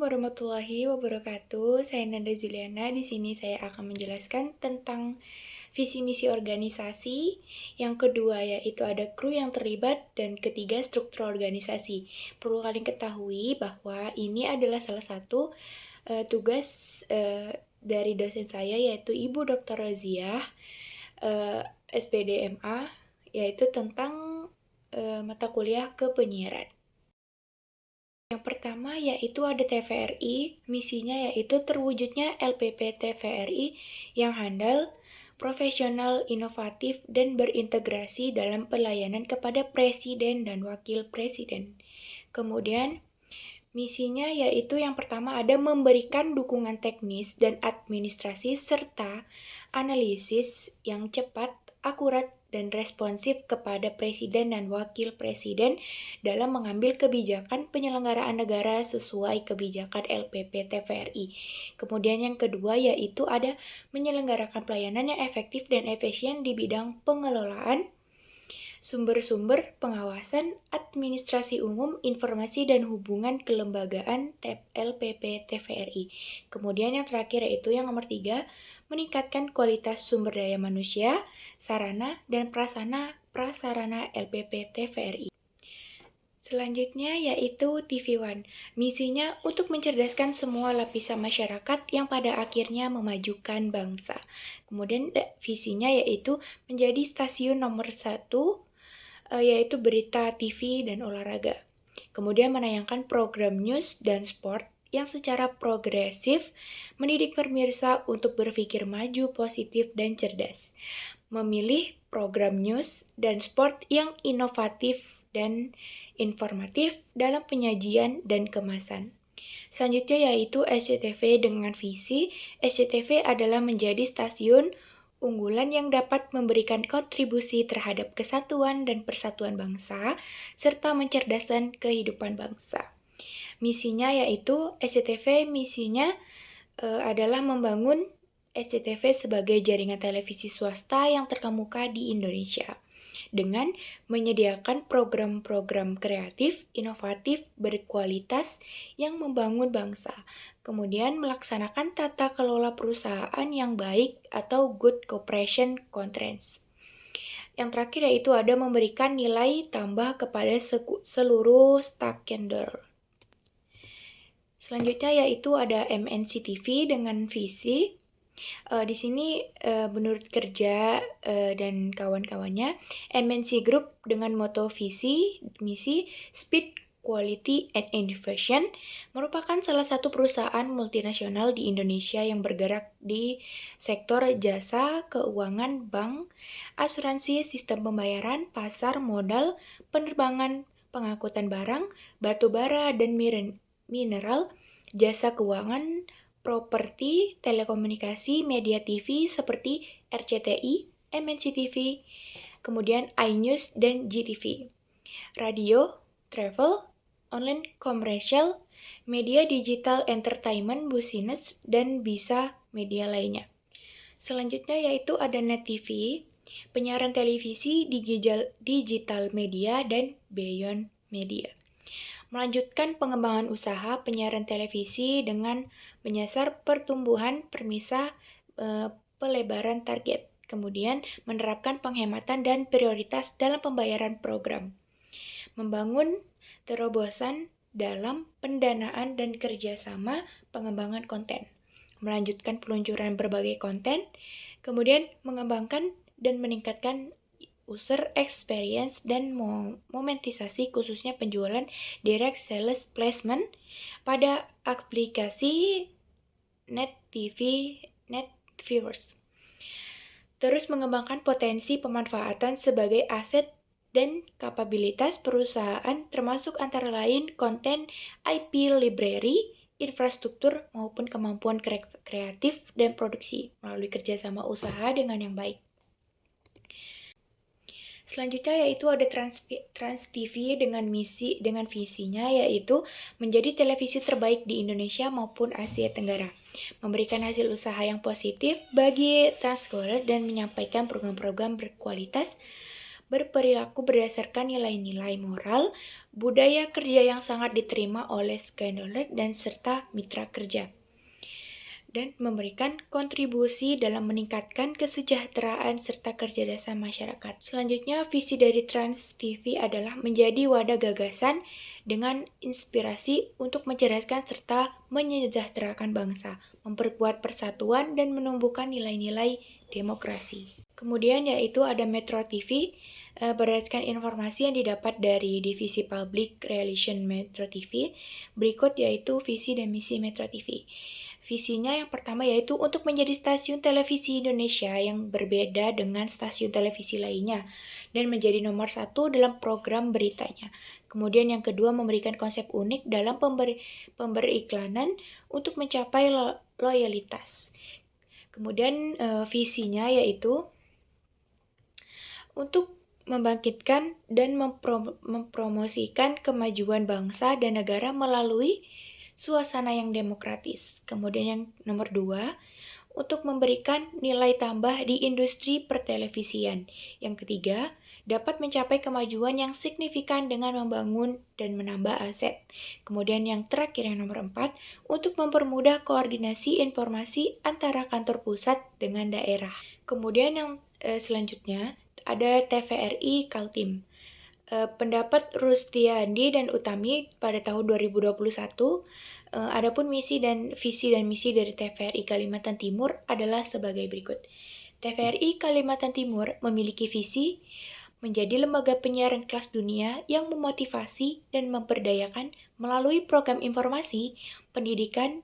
warahmatullahi wabarakatuh. Saya Nanda Juliana. Di sini saya akan menjelaskan tentang visi misi organisasi. Yang kedua yaitu ada kru yang terlibat dan ketiga struktur organisasi. Perlu kalian ketahui bahwa ini adalah salah satu tugas dari dosen saya yaitu Ibu Dr. Roziah SPDMA, yaitu tentang mata kuliah kepenyiaran. Yang pertama yaitu ada TVRI, misinya yaitu terwujudnya LPP TVRI yang handal, profesional, inovatif, dan berintegrasi dalam pelayanan kepada Presiden dan Wakil Presiden. Kemudian, misinya yaitu yang pertama ada memberikan dukungan teknis dan administrasi serta analisis yang cepat, akurat, dan responsif kepada Presiden dan Wakil Presiden dalam mengambil kebijakan penyelenggaraan negara sesuai kebijakan LPP TVRI. Kemudian yang kedua yaitu ada menyelenggarakan pelayanan yang efektif dan efisien di bidang pengelolaan, sumber-sumber pengawasan, administrasi umum, informasi dan hubungan kelembagaan LPP TVRI. Kemudian yang terakhir yaitu yang nomor 3, meningkatkan kualitas sumber daya manusia, sarana dan prasarana LPP TVRI. Selanjutnya yaitu TV One. Misinya untuk mencerdaskan semua lapisan masyarakat yang pada akhirnya memajukan bangsa. Kemudian visinya yaitu menjadi stasiun nomor 1, yaitu berita TV dan olahraga. Kemudian menayangkan program news dan sport yang secara progresif mendidik pemirsa untuk berpikir maju, positif, dan cerdas. Memilih program news dan sport yang inovatif dan informatif dalam penyajian dan kemasan. Selanjutnya yaitu SCTV dengan visi. SCTV adalah menjadi stasiun unggulan yang dapat memberikan kontribusi terhadap kesatuan dan persatuan bangsa, serta mencerdaskan kehidupan bangsa. Misinya yaitu SCTV adalah membangun SCTV sebagai jaringan televisi swasta yang terkemuka di Indonesia dengan menyediakan program-program kreatif, inovatif, berkualitas yang membangun bangsa. Kemudian melaksanakan tata kelola perusahaan yang baik atau good cooperation contracts. Yang terakhir yaitu ada memberikan nilai tambah kepada seluruh stakeholder. Selanjutnya yaitu ada MNC TV dengan visi. Di sini menurut kerja dan kawan-kawannya, MNC Group dengan moto visi, misi, speed, quality, and innovation merupakan salah satu perusahaan multinasional di Indonesia yang bergerak di sektor jasa, keuangan, bank, asuransi, sistem pembayaran, pasar modal, penerbangan, pengangkutan barang, batu bara, dan mineral, jasa keuangan, properti, telekomunikasi, media TV seperti RCTI, MNC TV, kemudian iNews dan GTV, radio, travel, online commercial, media digital entertainment, business, dan bisa media lainnya. Selanjutnya yaitu ada Net TV, penyiaran televisi, digital media, dan beyond media. Melanjutkan pengembangan usaha penyiaran televisi dengan menyasar pertumbuhan permisah pelebaran target. Kemudian menerapkan penghematan dan prioritas dalam pembayaran program. Membangun terobosan dalam pendanaan dan kerjasama pengembangan konten. Melanjutkan peluncuran berbagai konten. Kemudian mengembangkan dan meningkatkan user experience dan monetisasi khususnya penjualan direct sales placement pada aplikasi Net TV, Net Viewers. Terus mengembangkan potensi pemanfaatan sebagai aset dan kapabilitas perusahaan termasuk antara lain konten, IP library, infrastruktur maupun kemampuan kreatif dan produksi melalui kerjasama usaha dengan yang baik. Selanjutnya yaitu ada Trans TV dengan visinya yaitu menjadi televisi terbaik di Indonesia maupun Asia Tenggara, memberikan hasil usaha yang positif bagi transporter dan menyampaikan program-program berkualitas berperilaku berdasarkan nilai-nilai moral, budaya kerja yang sangat diterima oleh skenario dan serta mitra kerja, dan memberikan kontribusi dalam meningkatkan kesejahteraan serta kecerdasan masyarakat. Selanjutnya, visi dari Trans TV adalah menjadi wadah gagasan dengan inspirasi untuk mencerdaskan serta menyejahterakan bangsa, memperkuat persatuan, dan menumbuhkan nilai-nilai demokrasi. Kemudian yaitu ada Metro TV, berdasarkan informasi yang didapat dari Divisi Public Relation Metro TV, berikut yaitu visi dan misi Metro TV. Visinya yang pertama yaitu untuk menjadi stasiun televisi Indonesia yang berbeda dengan stasiun televisi lainnya dan menjadi nomor 1 dalam program beritanya. Kemudian yang kedua memberikan konsep unik dalam pemberiklanan untuk mencapai loyalitas. Kemudian visinya yaitu untuk membangkitkan dan mempromosikan kemajuan bangsa dan negara melalui suasana yang demokratis. Kemudian yang nomor 2, untuk memberikan nilai tambah di industri pertelevisian. Yang ketiga, dapat mencapai kemajuan yang signifikan dengan membangun dan menambah aset. Kemudian yang terakhir yang nomor 4, untuk mempermudah koordinasi informasi antara kantor pusat dengan daerah. Kemudian yang selanjutnya ada TVRI Kaltim. Pendapat Rustiandi dan Utami pada tahun 2021, adapun visi dan misi dari TVRI Kalimantan Timur adalah sebagai berikut. TVRI Kalimantan Timur memiliki visi menjadi lembaga penyiaran kelas dunia yang memotivasi dan memberdayakan melalui program informasi, pendidikan,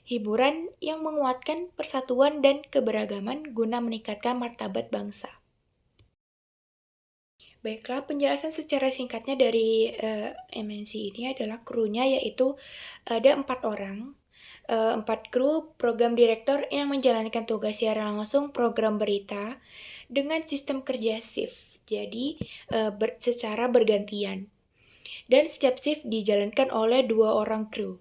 hiburan yang menguatkan persatuan dan keberagaman guna meningkatkan martabat bangsa. Baiklah, penjelasan secara singkatnya dari MNC ini adalah krunya, yaitu ada 4 orang, 4 kru program direktor yang menjalankan tugas siaran langsung program berita dengan sistem kerja shift, jadi secara bergantian. Dan setiap shift dijalankan oleh 2 orang kru.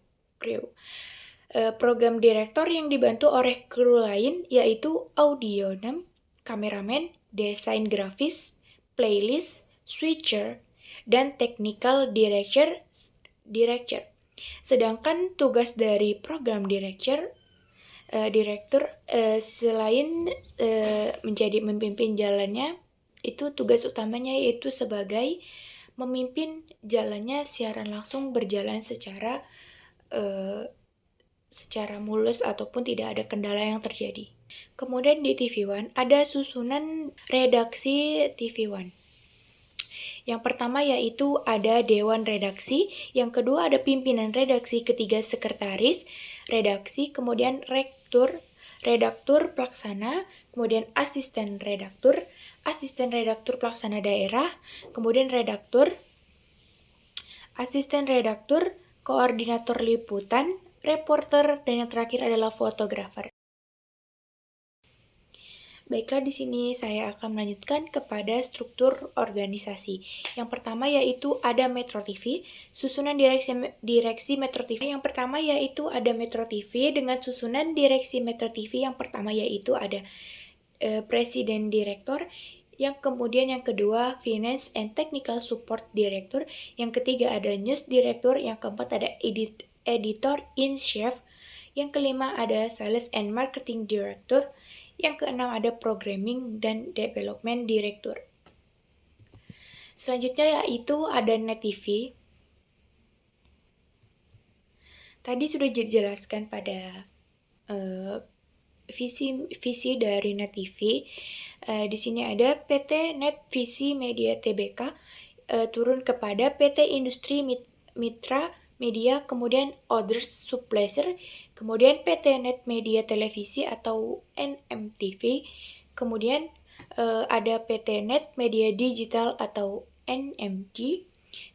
Program direktor yang dibantu oleh kru lain yaitu audionem, kameramen, desain grafis, playlist, switcher, dan technical director. Sedangkan tugas dari program direktur selain menjadi memimpin jalannya, itu tugas utamanya yaitu sebagai memimpin jalannya siaran langsung berjalan secara mulus ataupun tidak ada kendala yang terjadi. Kemudian di TV One ada susunan redaksi TV One. Yang pertama yaitu ada Dewan Redaksi, yang kedua ada Pimpinan Redaksi, ketiga Sekretaris Redaksi, kemudian Redaktur Pelaksana, kemudian Asisten Redaktur Pelaksana Daerah, kemudian Redaktur, Asisten Redaktur, Koordinator Liputan, Reporter, dan yang terakhir adalah Fotografer. Baiklah, di sini saya akan melanjutkan kepada struktur organisasi. Yang pertama yaitu ada Metro TV, susunan direksi Metro TV. Yang pertama yaitu ada Metro TV dengan susunan direksi Metro TV. Yang pertama yaitu ada Presiden Direktur, yang kemudian yang kedua Finance and Technical Support Director, yang ketiga ada News Director, yang keempat ada Editor in Chief, yang kelima ada Sales and Marketing Director, yang keenam ada Programming dan Development Director. Selanjutnya yaitu ada Net TV. Tadi sudah dijelaskan pada visi dari Net TV. Di sini ada PT Net Visi Media Tbk turun kepada PT Industri Mitra Media, kemudian Others Supplier, kemudian PT Net Media Televisi atau NMTV, kemudian ada PT Net Media Digital atau NMG,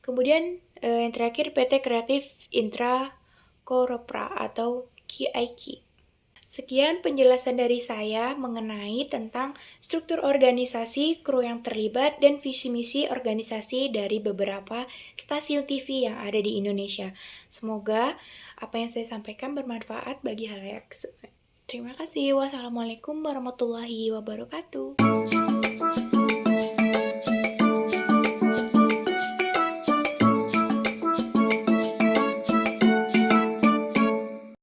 kemudian yang terakhir PT Kreatif Intra Koropra atau KIK. Sekian penjelasan dari saya mengenai tentang struktur organisasi, kru yang terlibat, dan visi misi organisasi dari beberapa stasiun TV yang ada di Indonesia. Semoga apa yang saya sampaikan bermanfaat bagi halayak. Terima kasih. Wassalamualaikum warahmatullahi wabarakatuh.